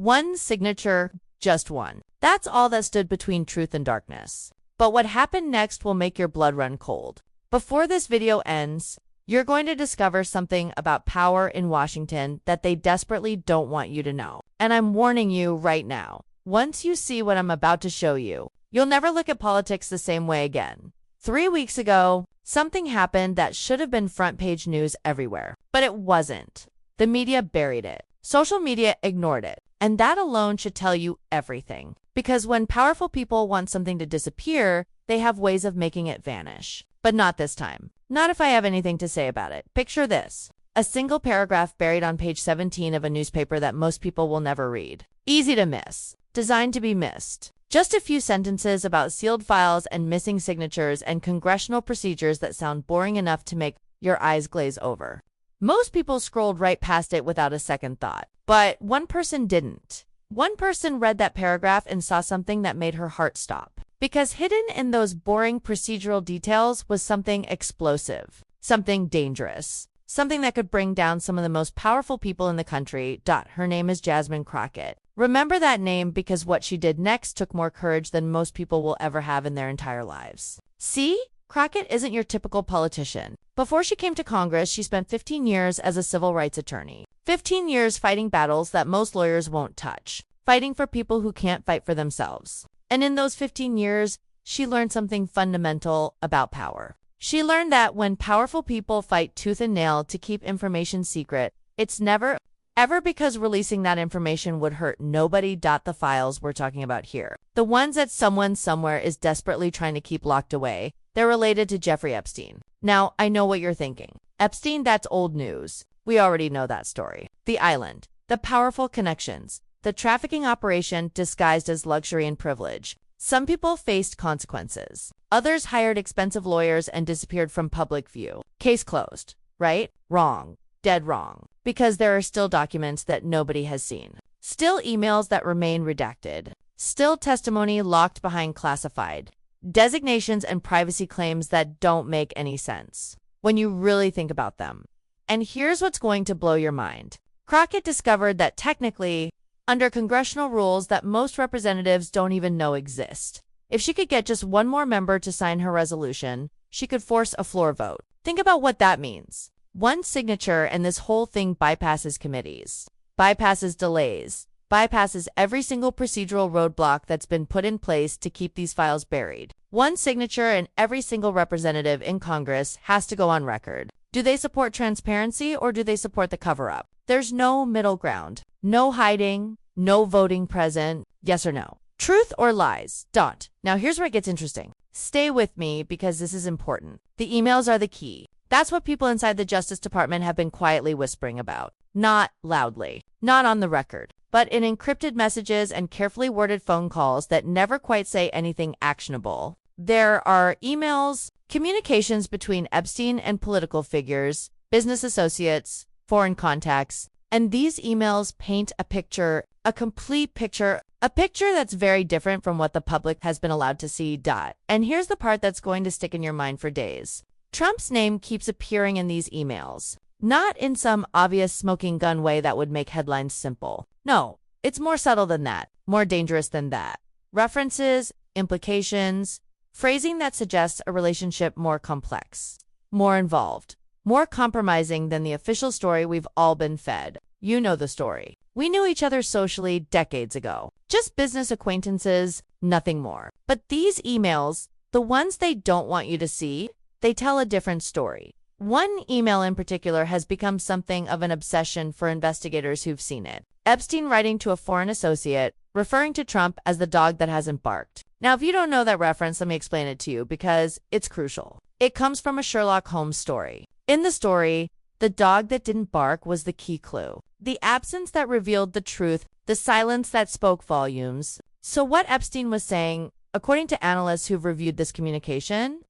One signature, just one. That's all that stood between truth and darkness. But what happened next will make your blood run cold. Before this video ends, you're going to discover something about power in Washington that they desperately don't want you to know. And I'm warning you right now. Once you see what I'm about to show you, you'll never look at politics the same way again. 3 weeks ago, something happened that should have been front-page news everywhere. But it wasn't. The media buried it. Social media ignored it. And that alone should tell you everything. Because when powerful people want something to disappear, they have ways of making it vanish. But not this time. Not if I have anything to say about it. Picture this. A single paragraph buried on page 17 of a newspaper that most people will never read. Easy to miss. Designed to be missed. Just a few sentences about sealed files and missing signatures and congressional procedures that sound boring enough to make your eyes glaze over. Most people scrolled right past it without a second thought. But one person didn't. One person read that paragraph and saw something that made her heart stop. Because hidden in those boring procedural details was something explosive, something dangerous, something that could bring down some of the most powerful people in the country. Her name is Jasmine Crockett. Remember that name because what she did next took more courage than most people will ever have in their entire lives. See? Crockett isn't your typical politician. Before she came to Congress, she spent 15 years as a civil rights attorney. 15 years fighting battles that most lawyers won't touch. Fighting for people who can't fight for themselves. And in those 15 years, she learned something fundamental about power. She learned that when powerful people fight tooth and nail to keep information secret, it's never, ever because releasing that information would hurt nobody. The files we're talking about here. The ones that someone somewhere is desperately trying to keep locked away, they're related to Jeffrey Epstein. Now, I know what you're thinking. Epstein, that's old news. We already know that story. The island, the powerful connections, the trafficking operation disguised as luxury and privilege. Some people faced consequences. Others hired expensive lawyers and disappeared from public view. Case closed. Right? Wrong. Dead wrong. Because there are still documents that nobody has seen. Still emails that remain redacted. Still testimony locked behind classified. Designations and privacy claims that don't make any sense when you really think about them. And here's what's going to blow your mind. Crockett discovered that technically, under congressional rules that most representatives don't even know exist, if she could get just one more member to sign her resolution, she could force a floor vote. Think about what that means. One signature and this whole thing bypasses committees, bypasses delays, bypasses every single procedural roadblock that's been put in place to keep these files buried. One signature and every single representative in Congress has to go on record. Do they support transparency or do they support the cover-up? There's no middle ground. No hiding, no voting present, yes or no. Truth or lies. Now here's where it gets interesting. Stay with me because this is important. The emails are the key. That's what people inside the Justice Department have been quietly whispering about. Not loudly, not on the record, but in encrypted messages and carefully worded phone calls that never quite say anything actionable. There are emails, communications between Epstein and political figures, business associates, foreign contacts, and these emails paint a picture, a complete picture, a picture that's very different from what the public has been allowed to see. And here's the part that's going to stick in your mind for days. Trump's name keeps appearing in these emails, not in some obvious smoking gun way that would make headlines simple. No, it's more subtle than that, more dangerous than that. References, implications, phrasing that suggests a relationship more complex, more involved, more compromising than the official story we've all been fed. You know the story. We knew each other socially decades ago. Just business acquaintances, nothing more. But these emails, the ones they don't want you to see, they tell a different story. One email in particular has become something of an obsession for investigators who've seen it. Epstein writing to a foreign associate, referring to Trump as the dog that hasn't barked. Now, if you don't know that reference, let me explain it to you because it's crucial. It comes from a Sherlock Holmes story. In the story, the dog that didn't bark was the key clue. The absence that revealed the truth, the silence that spoke volumes. So what Epstein was saying, according to analysts who've reviewed this communication,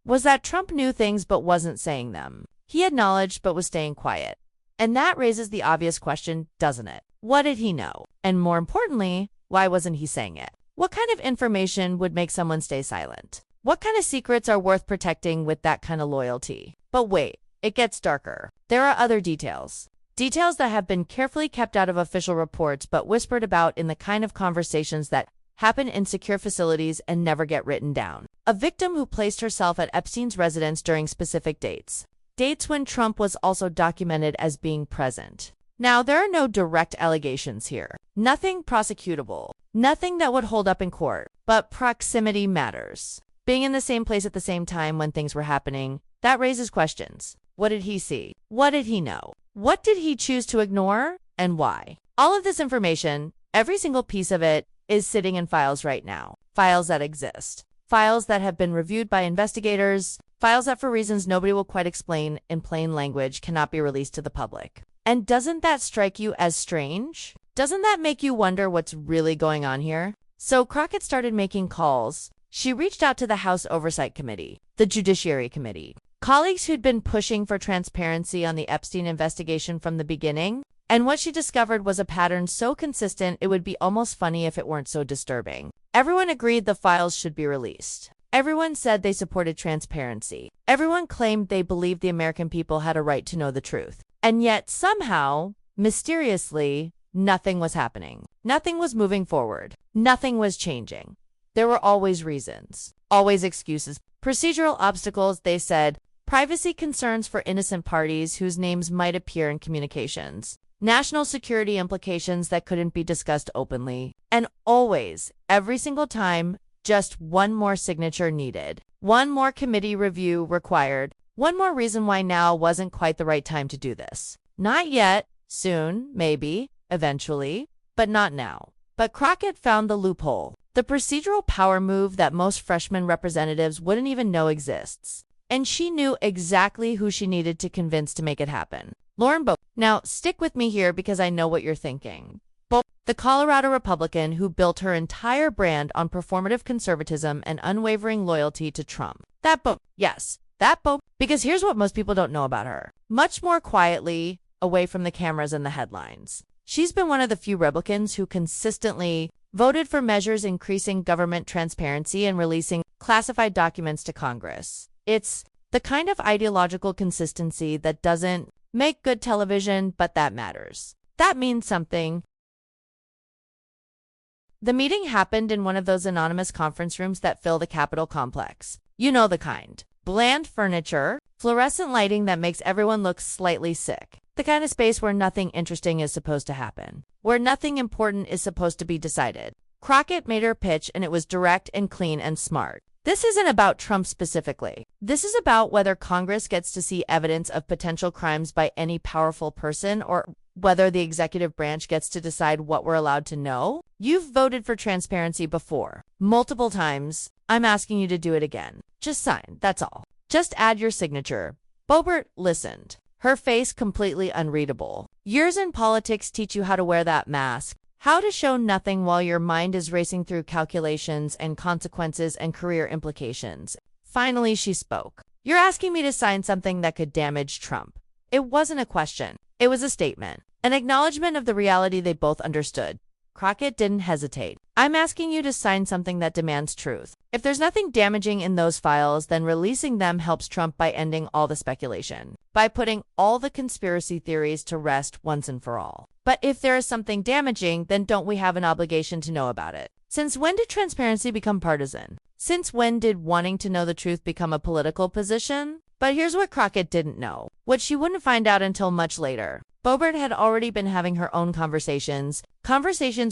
was that Trump knew things but wasn't saying them. He acknowledged but was staying quiet. And that raises the obvious question, doesn't it? What did he know? And more importantly, why wasn't he saying it? What kind of information would make someone stay silent? What kind of secrets are worth protecting with that kind of loyalty? But wait, it gets darker. There are other details. Details that have been carefully kept out of official reports but whispered about in the kind of conversations that happen in secure facilities and never get written down. A victim who placed herself at Epstein's residence during specific dates. Dates when Trump was also documented as being present. Now, there are no direct allegations here. Nothing prosecutable. Nothing that would hold up in court. But proximity matters. Being in the same place at the same time when things were happening, that raises questions. What did he see? What did he know? What did he choose to ignore? And why? All of this information, every single piece of it, is sitting in files right now. Files that exist. Files that have been reviewed by investigators. Files that, for reasons nobody will quite explain in plain language, cannot be released to the public. And doesn't that strike you as strange? Doesn't that make you wonder what's really going on here? So Crockett started making calls. She reached out to the House Oversight Committee, the Judiciary Committee, colleagues who'd been pushing for transparency on the Epstein investigation from the beginning, and what she discovered was a pattern so consistent it would be almost funny if it weren't so disturbing. Everyone agreed the files should be released. Everyone said they supported transparency. Everyone claimed they believed the American people had a right to know the truth. And yet, somehow, mysteriously, nothing was happening. Nothing was moving forward. Nothing was changing. There were always reasons, always excuses, procedural obstacles, they said, privacy concerns for innocent parties whose names might appear in communications, national security implications that couldn't be discussed openly, and always, every single time, just one more signature needed, one more committee review required, one more reason why now wasn't quite the right time to do this. Not yet, soon, maybe, eventually, but not now. But Crockett found the loophole, the procedural power move that most freshman representatives wouldn't even know exists. And she knew exactly who she needed to convince to make it happen. Lauren Boebert. Now, stick with me here because I know what you're thinking. Boebert, the Colorado Republican who built her entire brand on performative conservatism and unwavering loyalty to Trump. That Boebert. Yes, that Boebert. Because here's what most people don't know about her. Much more quietly, away from the cameras and the headlines. She's been one of the few Republicans who consistently voted for measures increasing government transparency and releasing classified documents to Congress. It's the kind of ideological consistency that doesn't make good television, but that matters. That means something. The meeting happened in one of those anonymous conference rooms that fill the Capitol complex. You know the kind. Bland furniture, fluorescent lighting that makes everyone look slightly sick. The kind of space where nothing interesting is supposed to happen, where nothing important is supposed to be decided. Crockett made her pitch, and it was direct and clean and smart. This isn't about Trump specifically. This is about whether Congress gets to see evidence of potential crimes by any powerful person or whether the executive branch gets to decide what we're allowed to know. You've voted for transparency before, multiple times. I'm asking you to do it again. Just sign, that's all. Just add your signature. Boebert listened. Her face completely unreadable. Years in politics teach you how to wear that mask, how to show nothing while your mind is racing through calculations and consequences and career implications. Finally, she spoke. You're asking me to sign something that could damage Trump. It wasn't a question. It was a statement, an acknowledgement of the reality they both understood. Crockett didn't hesitate. I'm asking you to sign something that demands truth. If there's nothing damaging in those files, then releasing them helps Trump by ending all the speculation, by putting all the conspiracy theories to rest once and for all. But if there is something damaging, then don't we have an obligation to know about it? Since when did transparency become partisan? Since when did wanting to know the truth become a political position? But here's what Crockett didn't know, what she wouldn't find out until much later. Boebert had already been having her own conversations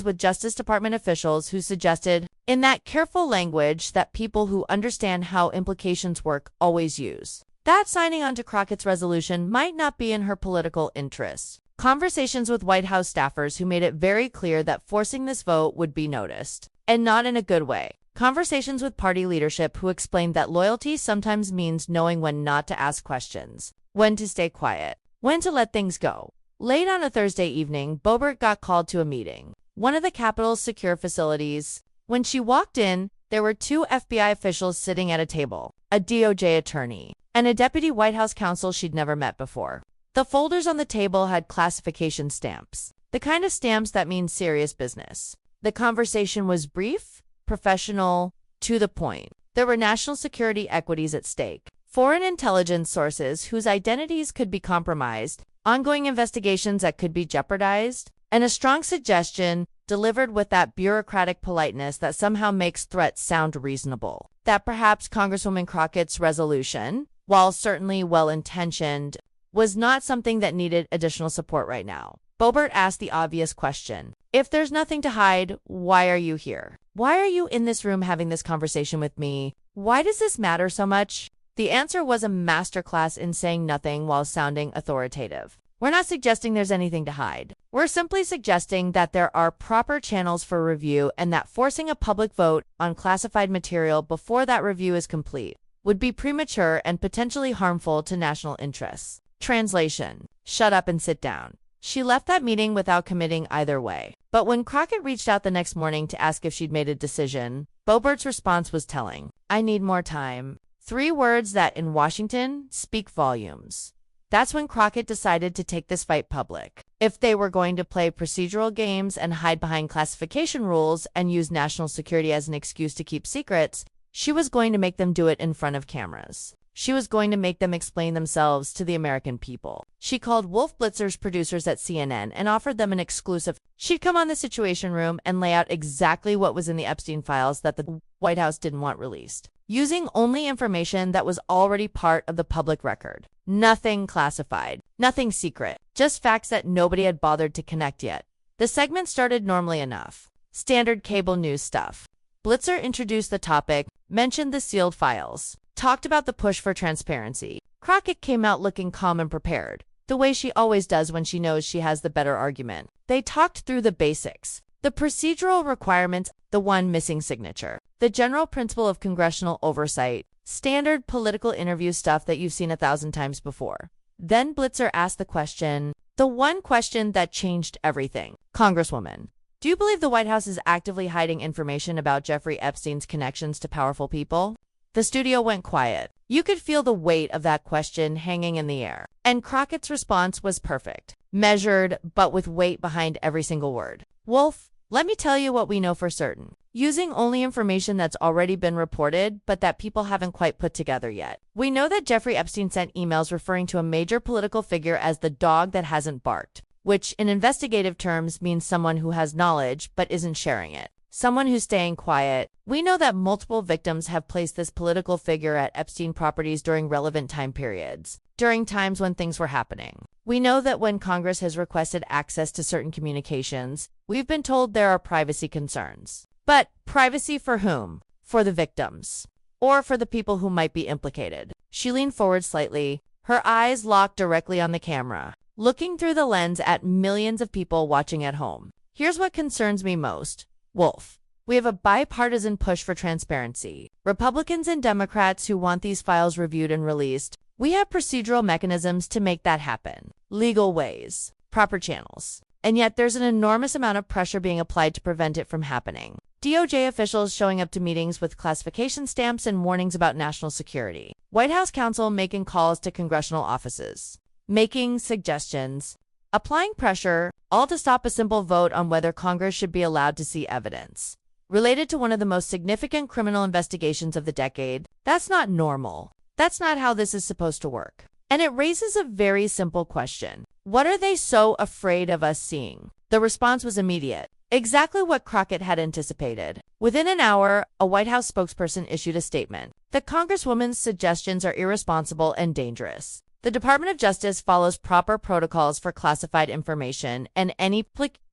with Justice Department officials who suggested, in that careful language that people who understand how implications work always use, that signing on to Crockett's resolution might not be in her political interests. Conversations with White House staffers who made it very clear that forcing this vote would be noticed, and not in a good way. Conversations with party leadership who explained that loyalty sometimes means knowing when not to ask questions, when to stay quiet, when to let things go. Late on a Thursday evening, Boebert got called to a meeting, one of the Capitol's secure facilities. When she walked in, there were two FBI officials sitting at a table, a DOJ attorney, and a deputy White House counsel she'd never met before. The folders on the table had classification stamps, the kind of stamps that mean serious business. The conversation was brief, professional, to the point. There were national security equities at stake, foreign intelligence sources whose identities could be compromised, ongoing investigations that could be jeopardized, and a strong suggestion delivered with that bureaucratic politeness that somehow makes threats sound reasonable. That perhaps Congresswoman Crockett's resolution, while certainly well-intentioned, was not something that needed additional support right now. Boebert asked the obvious question. If there's nothing to hide, why are you here? Why are you in this room having this conversation with me? Why does this matter so much? The answer was a masterclass in saying nothing while sounding authoritative. We're not suggesting there's anything to hide. We're simply suggesting that there are proper channels for review and that forcing a public vote on classified material before that review is complete would be premature and potentially harmful to national interests. Translation: shut up and sit down. She left that meeting without committing either way. But when Crockett reached out the next morning to ask if she'd made a decision, Boebert's response was telling. I need more time. 3 words that, in Washington, speak volumes. That's when Crockett decided to take this fight public. If they were going to play procedural games and hide behind classification rules and use national security as an excuse to keep secrets, she was going to make them do it in front of cameras. She was going to make them explain themselves to the American people. She called Wolf Blitzer's producers at CNN and offered them an exclusive. She'd come on the Situation Room and lay out exactly what was in the Epstein files that the White House didn't want released, using only information that was already part of the public record. Nothing classified, nothing secret, just facts that nobody had bothered to connect yet. The segment started normally enough. Standard cable news stuff. Blitzer introduced the topic, mentioned the sealed files, talked about the push for transparency. Crockett came out looking calm and prepared, the way she always does when she knows she has the better argument. They talked through the basics, the procedural requirements, the one missing signature, the general principle of congressional oversight, standard political interview stuff that you've seen 1,000 times before. Then Blitzer asked the question, the one question that changed everything. Congresswoman, do you believe the White House is actively hiding information about Jeffrey Epstein's connections to powerful people? The studio went quiet. You could feel the weight of that question hanging in the air. And Crockett's response was perfect, measured, but with weight behind every single word. Wolf, let me tell you what we know for certain. Using only information that's already been reported, but that people haven't quite put together yet. We know that Jeffrey Epstein sent emails referring to a major political figure as the dog that hasn't barked, which in investigative terms means someone who has knowledge but isn't sharing it. Someone who's staying quiet. We know that multiple victims have placed this political figure at Epstein properties during relevant time periods, during times when things were happening. We know that when Congress has requested access to certain communications, we've been told there are privacy concerns. But privacy for whom? For the victims. Or for the people who might be implicated. She leaned forward slightly, her eyes locked directly on the camera, looking through the lens at millions of people watching at home. Here's what concerns me most. Wolf, we have a bipartisan push for transparency. Republicans and Democrats who want these files reviewed and released. We have procedural mechanisms to make that happen. Legal ways, proper channels. And yet there's an enormous amount of pressure being applied to prevent it from happening. DOJ officials showing up to meetings with classification stamps and warnings about national security. White House counsel making calls to congressional offices, making suggestions, applying pressure, all to stop a simple vote on whether Congress should be allowed to see evidence related to one of the most significant criminal investigations of the decade. That's not normal. That's not how this is supposed to work. And it raises a very simple question. What are they so afraid of us seeing? The response was immediate. Exactly what Crockett had anticipated. Within an hour, a White House spokesperson issued a statement. The Congresswoman's suggestions are irresponsible and dangerous. The Department of Justice follows proper protocols for classified information, and any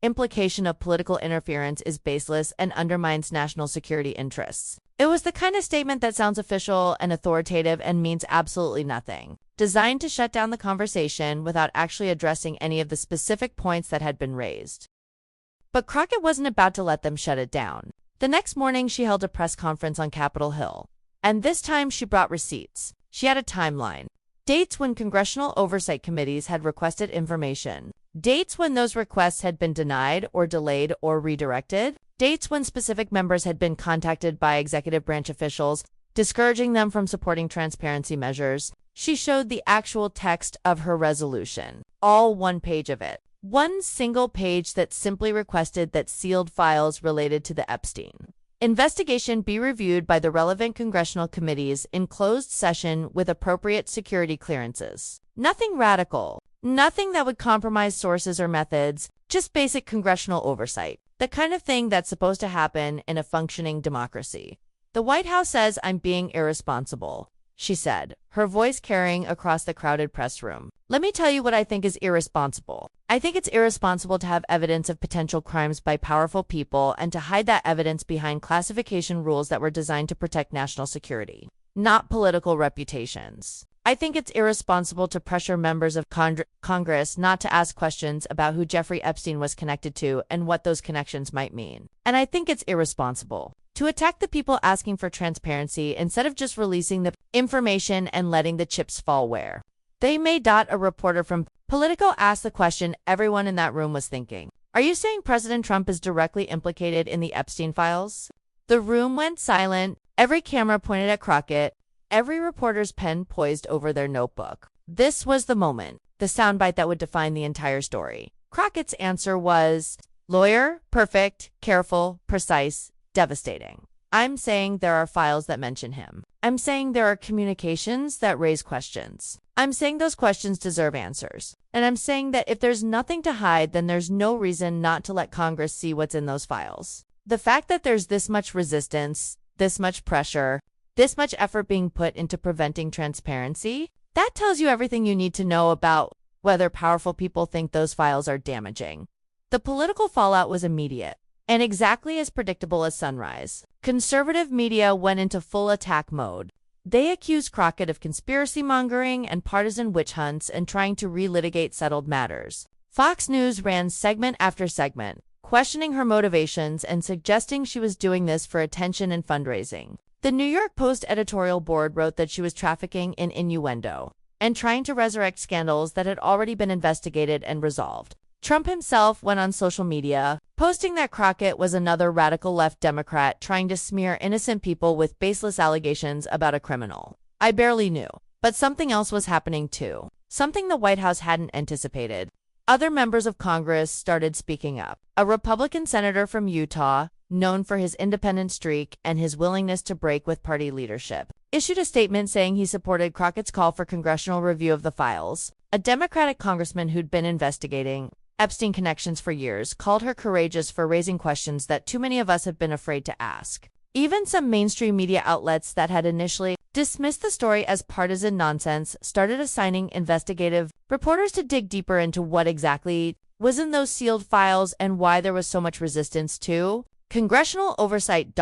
implication of political interference is baseless and undermines national security interests. It was the kind of statement that sounds official and authoritative and means absolutely nothing, designed to shut down the conversation without actually addressing any of the specific points that had been raised. But Crockett wasn't about to let them shut it down. The next morning, she held a press conference on Capitol Hill, and this time she brought receipts. She had a timeline. Dates when congressional oversight committees had requested information. Dates when those requests had been denied or delayed or redirected. Dates when specific members had been contacted by executive branch officials, discouraging them from supporting transparency measures. She showed the actual text of her resolution, all one page of it. One single page that simply requested that sealed files related to the Epstein investigation be reviewed by the relevant congressional committees in closed session with appropriate security clearances. Nothing radical, Nothing that would compromise sources or methods, just basic congressional oversight. The kind of thing that's supposed to happen in a functioning democracy. The White House says I'm being irresponsible, she said, her voice carrying across the crowded press room. Let me tell you what I think is irresponsible. I think it's irresponsible to have evidence of potential crimes by powerful people and to hide that evidence behind classification rules that were designed to protect national security, not political reputations. I think it's irresponsible to pressure members of Congress not to ask questions about who Jeffrey Epstein was connected to and what those connections might mean. And I think it's irresponsible to attack the people asking for transparency instead of just releasing the information and letting the chips fall where they may. A reporter from Politico asked the question everyone in that room was thinking. Are you saying President Trump is directly implicated in the Epstein files? The room went silent, every camera pointed at Crockett, every reporter's pen poised over their notebook. This was the moment, the soundbite that would define the entire story. Crockett's answer was, lawyer, perfect, careful, precise, devastating. I'm saying there are files that mention him. I'm saying there are communications that raise questions. I'm saying those questions deserve answers. And I'm saying that if there's nothing to hide, then there's no reason not to let Congress see what's in those files. The fact that there's this much resistance, this much pressure, this much effort being put into preventing transparency, that tells you everything you need to know about whether powerful people think those files are damaging. The political fallout was immediate and exactly as predictable as sunrise. Conservative media went into full attack mode. They accused Crockett of conspiracy mongering and partisan witch hunts and trying to relitigate settled matters. Fox News ran segment after segment, questioning her motivations and suggesting she was doing this for attention and fundraising. The New York Post editorial board wrote that she was trafficking in innuendo and trying to resurrect scandals that had already been investigated and resolved. Trump himself went on social media, posting that Crockett was another radical left Democrat trying to smear innocent people with baseless allegations about a criminal. I barely knew, but something else was happening too, something the White House hadn't anticipated. Other members of Congress started speaking up. A Republican senator from Utah, known for his independent streak and his willingness to break with party leadership, issued a statement saying he supported Crockett's call for congressional review of the files. A Democratic congressman who'd been investigating Epstein connections for years called her courageous for raising questions that too many of us have been afraid to ask. Even some mainstream media outlets that had initially dismissed the story as partisan nonsense started assigning investigative reporters to dig deeper into what exactly was in those sealed files and why there was so much resistance to congressional oversight.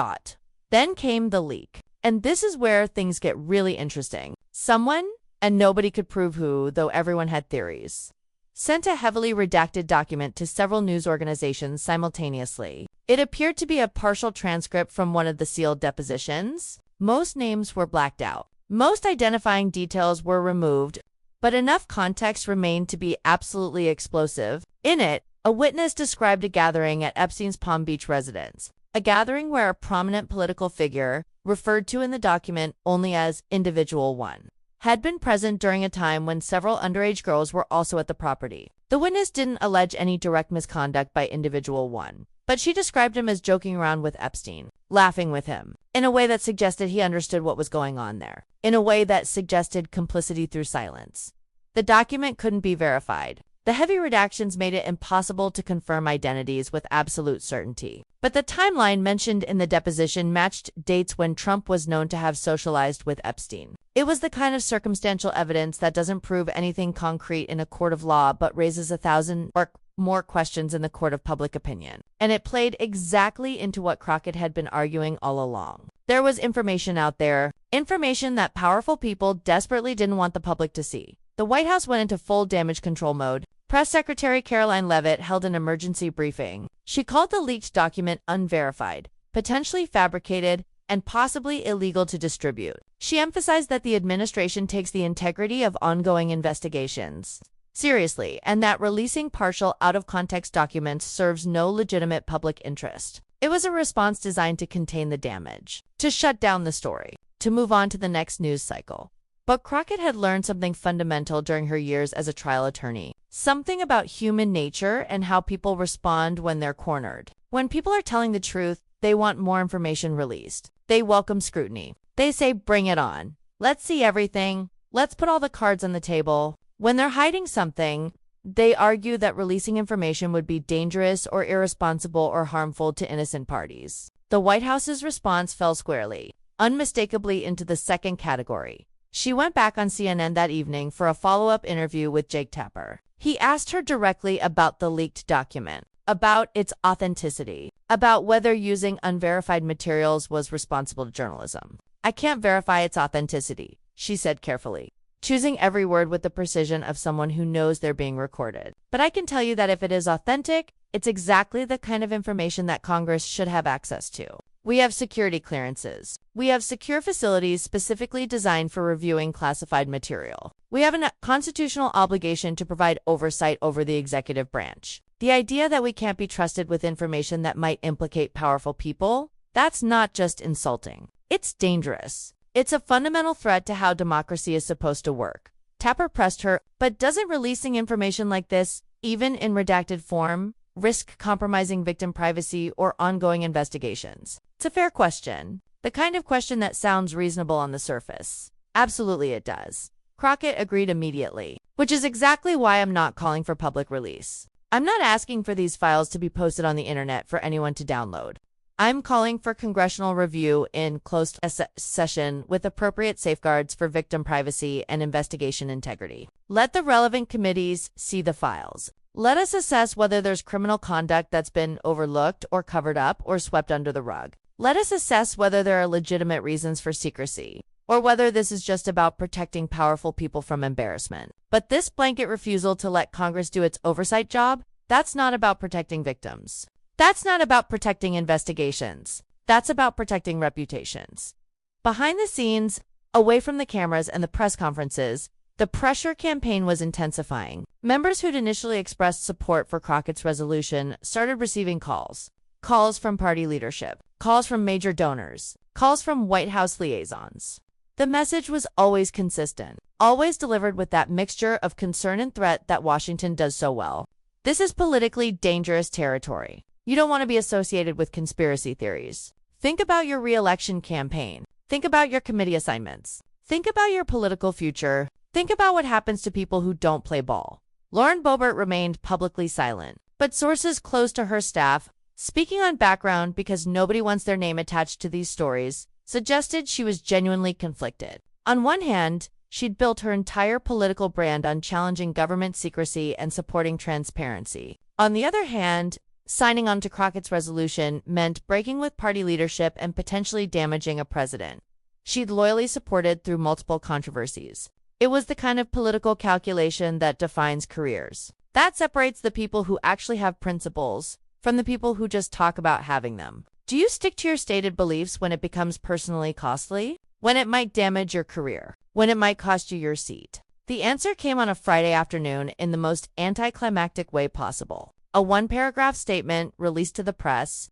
Then came the leak. And this is where things get really interesting. Someone, and nobody could prove who, though everyone had theories, sent a heavily redacted document to several news organizations simultaneously. It appeared to be a partial transcript from one of the sealed depositions. Most names were blacked out. Most identifying details were removed, but enough context remained to be absolutely explosive. In it, a witness described a gathering at Epstein's Palm Beach residence, a gathering where a prominent political figure, referred to in the document only as Individual 1, had been present during a time when several underage girls were also at the property. The witness didn't allege any direct misconduct by Individual 1, but she described him as joking around with Epstein, laughing with him, in a way that suggested he understood what was going on there, in a way that suggested complicity through silence. The document couldn't be verified. The heavy redactions made it impossible to confirm identities with absolute certainty. But the timeline mentioned in the deposition matched dates when Trump was known to have socialized with Epstein. It was the kind of circumstantial evidence that doesn't prove anything concrete in a court of law but raises 1,000 or more questions in the court of public opinion. And it played exactly into what Crockett had been arguing all along. There was information out there, information that powerful people desperately didn't want the public to see. The White House went into full damage control mode. Press Secretary Caroline Leavitt held an emergency briefing. She called the leaked document unverified, potentially fabricated, and possibly illegal to distribute. She emphasized that the administration takes the integrity of ongoing investigations seriously and that releasing partial, out-of-context documents serves no legitimate public interest. It was a response designed to contain the damage, to shut down the story, to move on to the next news cycle. But Crockett had learned something fundamental during her years as a trial attorney. Something about human nature and how people respond when they're cornered. When people are telling the truth, they want more information released. They welcome scrutiny. They say, bring it on. Let's see everything. Let's put all the cards on the table. When they're hiding something, they argue that releasing information would be dangerous or irresponsible or harmful to innocent parties. The White House's response fell squarely, unmistakably into the second category. She went back on CNN that evening for a follow-up interview with Jake Tapper. He asked her directly about the leaked document, about its authenticity, about whether using unverified materials was responsible journalism. "I can't verify its authenticity," she said carefully, choosing every word with the precision of someone who knows they're being recorded. "But I can tell you that if it is authentic, it's exactly the kind of information that Congress should have access to. We have security clearances. We have secure facilities specifically designed for reviewing classified material. We have a constitutional obligation to provide oversight over the executive branch. The idea that we can't be trusted with information that might implicate powerful people, that's not just insulting. It's dangerous. It's a fundamental threat to how democracy is supposed to work." Tapper pressed her, "But doesn't releasing information like this, even in redacted form, risk compromising victim privacy or ongoing investigations?" It's a fair question. The kind of question that sounds reasonable on the surface. "Absolutely it does." Crockett agreed immediately, "which is exactly why I'm not calling for public release. I'm not asking for these files to be posted on the internet for anyone to download. I'm calling for congressional review in closed session with appropriate safeguards for victim privacy and investigation integrity. Let the relevant committees see the files. Let us assess whether there's criminal conduct that's been overlooked or covered up or swept under the rug. Let us assess whether there are legitimate reasons for secrecy, or whether this is just about protecting powerful people from embarrassment. But this blanket refusal to let Congress do its oversight job, that's not about protecting victims. That's not about protecting investigations. That's about protecting reputations." Behind the scenes, away from the cameras and the press conferences, the pressure campaign was intensifying. Members who'd initially expressed support for Crockett's resolution started receiving calls. Calls from party leadership, calls from major donors, calls from White House liaisons. The message was always consistent, always delivered with that mixture of concern and threat that Washington does so well. This is politically dangerous territory. You don't want to be associated with conspiracy theories. Think about your re-election campaign. Think about your committee assignments. Think about your political future. Think about what happens to people who don't play ball. Lauren Boebert remained publicly silent, but sources close to her staff, speaking on background because nobody wants their name attached to these stories, suggested she was genuinely conflicted. On one hand, she'd built her entire political brand on challenging government secrecy and supporting transparency. On the other hand, signing on to Crockett's resolution meant breaking with party leadership and potentially damaging a president she'd loyally supported through multiple controversies. It was the kind of political calculation that defines careers. That separates the people who actually have principles from the people who just talk about having them. Do you stick to your stated beliefs when it becomes personally costly? When it might damage your career? When it might cost you your seat? The answer came on a Friday afternoon in the most anticlimactic way possible. A one-paragraph statement released to the press.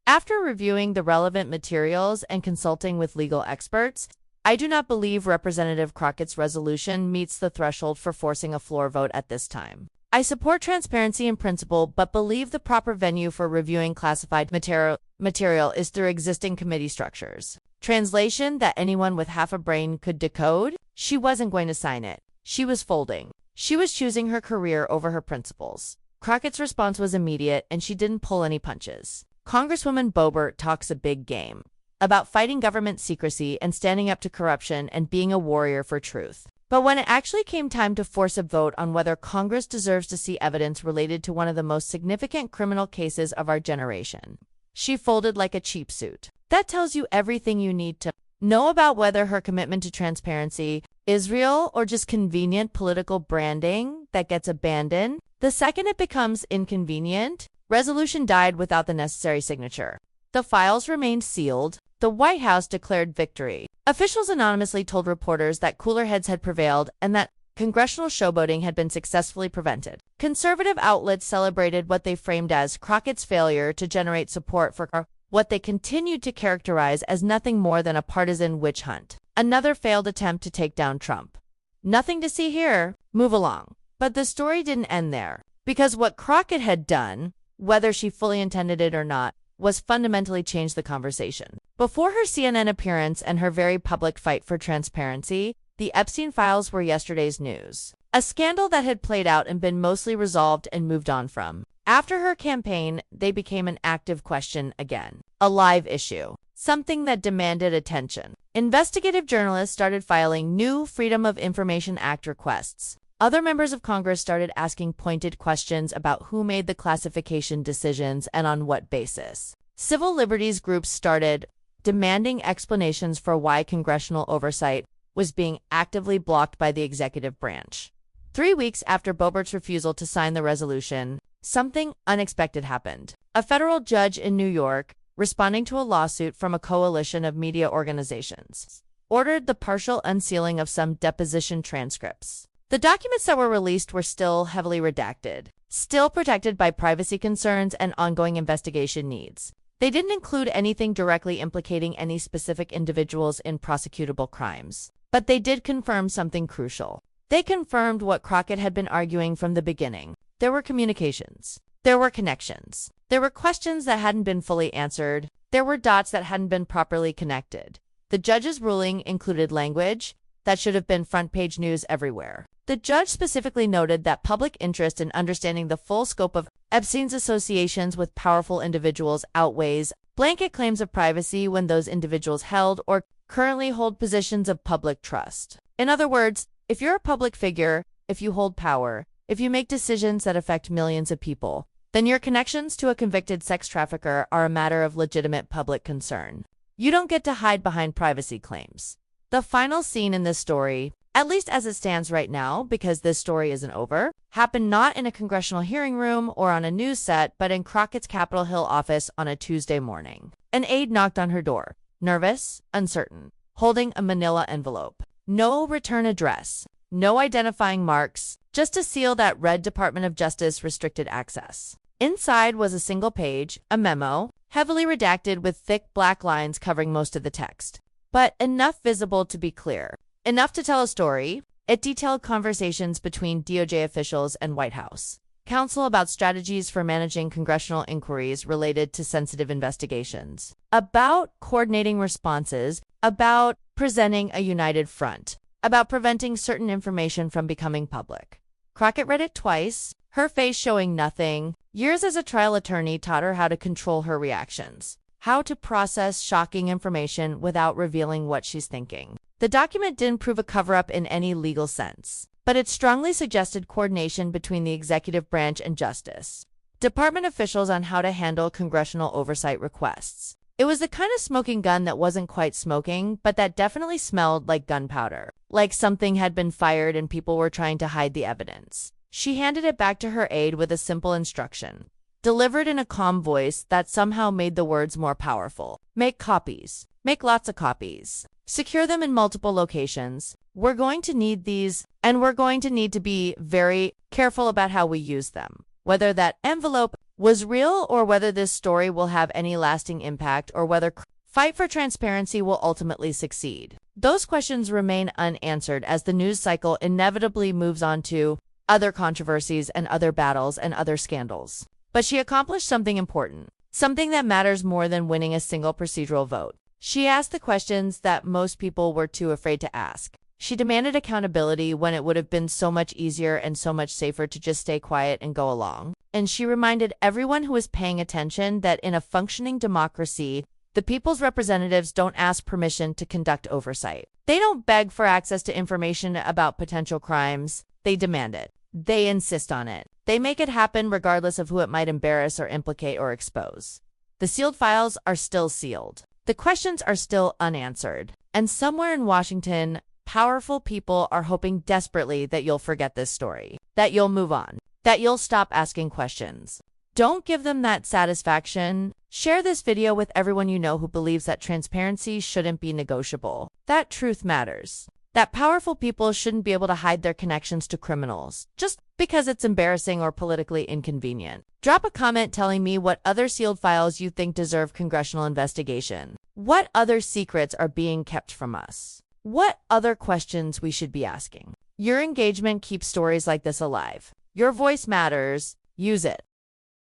"After reviewing the relevant materials and consulting with legal experts, I do not believe Representative Crockett's resolution meets the threshold for forcing a floor vote at this time. I support transparency in principle, but believe the proper venue for reviewing classified material is through existing committee structures." Translation that anyone with half a brain could decode? She wasn't going to sign it. She was folding. She was choosing her career over her principles. Crockett's response was immediate, and she didn't pull any punches. Congresswoman Boebert talks a big game about fighting government secrecy and standing up to corruption and being a warrior for truth. But when it actually came time to force a vote on whether Congress deserves to see evidence related to one of the most significant criminal cases of our generation, she folded like a cheap suit. That tells you everything you need to know about whether her commitment to transparency is real or just convenient political branding that gets abandoned. The second it becomes inconvenient, resolution died without the necessary signature. The files remained sealed. The White House declared victory. Officials anonymously told reporters that cooler heads had prevailed and that congressional showboating had been successfully prevented. Conservative outlets celebrated what they framed as Crockett's failure to generate support for what they continued to characterize as nothing more than a partisan witch hunt. Another failed attempt to take down Trump. Nothing to see here. Move along. But the story didn't end there, because what Crockett had done, whether she fully intended it or not, was fundamentally change the conversation. Before her CNN appearance and her very public fight for transparency, the Epstein files were yesterday's news. a scandal that had played out and been mostly resolved and moved on from. After her campaign, they became an active question again, a live issue, something that demanded attention. Investigative journalists started filing new Freedom of Information Act requests. Other members of Congress started asking pointed questions about who made the classification decisions and on what basis. Civil liberties groups started demanding explanations for why congressional oversight was being actively blocked by the executive branch. 3 weeks after Boebert's refusal to sign the resolution, something unexpected happened. A federal judge in New York, responding to a lawsuit from a coalition of media organizations, ordered the partial unsealing of some deposition transcripts. The documents that were released were still heavily redacted, still protected by privacy concerns and ongoing investigation needs. They didn't include anything directly implicating any specific individuals in prosecutable crimes, but they did confirm something crucial. They confirmed what Crockett had been arguing from the beginning. There were communications. There were connections. There were questions that hadn't been fully answered. There were dots that hadn't been properly connected. The judge's ruling included language that should have been front-page news everywhere. The judge specifically noted that public interest in understanding the full scope of Epstein's associations with powerful individuals outweighs blanket claims of privacy when those individuals held or currently hold positions of public trust. In other words, if you're a public figure, if you hold power, if you make decisions that affect millions of people, then your connections to a convicted sex trafficker are a matter of legitimate public concern. You don't get to hide behind privacy claims. The final scene in this story, at least as it stands right now, because this story isn't over, happened not in a congressional hearing room or on a news set, but in Crockett's Capitol Hill office on a Tuesday morning. An aide knocked on her door, nervous, uncertain, holding a manila envelope. No return address, no identifying marks, just a seal that read Department of Justice restricted access. Inside was a single page, a memo, heavily redacted with thick black lines covering most of the text, but enough visible to be clear. Enough to tell a story. It detailed conversations between DOJ officials and White House counsel about strategies for managing congressional inquiries related to sensitive investigations, about coordinating responses, about presenting a united front, about preventing certain information from becoming public. Crockett read it twice, her face showing nothing. Years as a trial attorney taught her how to control her reactions, how to process shocking information without revealing what she's thinking. The document didn't prove a cover-up in any legal sense, but it strongly suggested coordination between the executive branch and Justice Department officials on how to handle congressional oversight requests. It was the kind of smoking gun that wasn't quite smoking, but that definitely smelled like gunpowder, like something had been fired and people were trying to hide the evidence. She handed it back to her aide with a simple instruction, delivered in a calm voice that somehow made the words more powerful. Make copies. Make lots of copies. Secure them in multiple locations. We're going to need these, and we're going to need to be very careful about how we use them. Whether that envelope was real or whether this story will have any lasting impact or whether fight for transparency will ultimately succeed. Those questions remain unanswered as the news cycle inevitably moves on to other controversies and other battles and other scandals. But she accomplished something important, something that matters more than winning a single procedural vote. She asked the questions that most people were too afraid to ask. She demanded accountability when it would have been so much easier and so much safer to just stay quiet and go along. And she reminded everyone who was paying attention that in a functioning democracy, the people's representatives don't ask permission to conduct oversight. They don't beg for access to information about potential crimes. They demand it. They insist on it. They make it happen regardless of who it might embarrass or implicate or expose. The sealed files are still sealed. The questions are still unanswered. And somewhere in Washington, powerful people are hoping desperately that you'll forget this story, that you'll move on, that you'll stop asking questions. Don't give them that satisfaction. Share this video with everyone you know who believes that transparency shouldn't be negotiable, that truth matters, that powerful people shouldn't be able to hide their connections to criminals just because it's embarrassing or politically inconvenient. Drop a comment telling me what other sealed files you think deserve congressional investigation. What other secrets are being kept from us? What other questions we should be asking? Your engagement keeps stories like this alive. Your voice matters. Use it.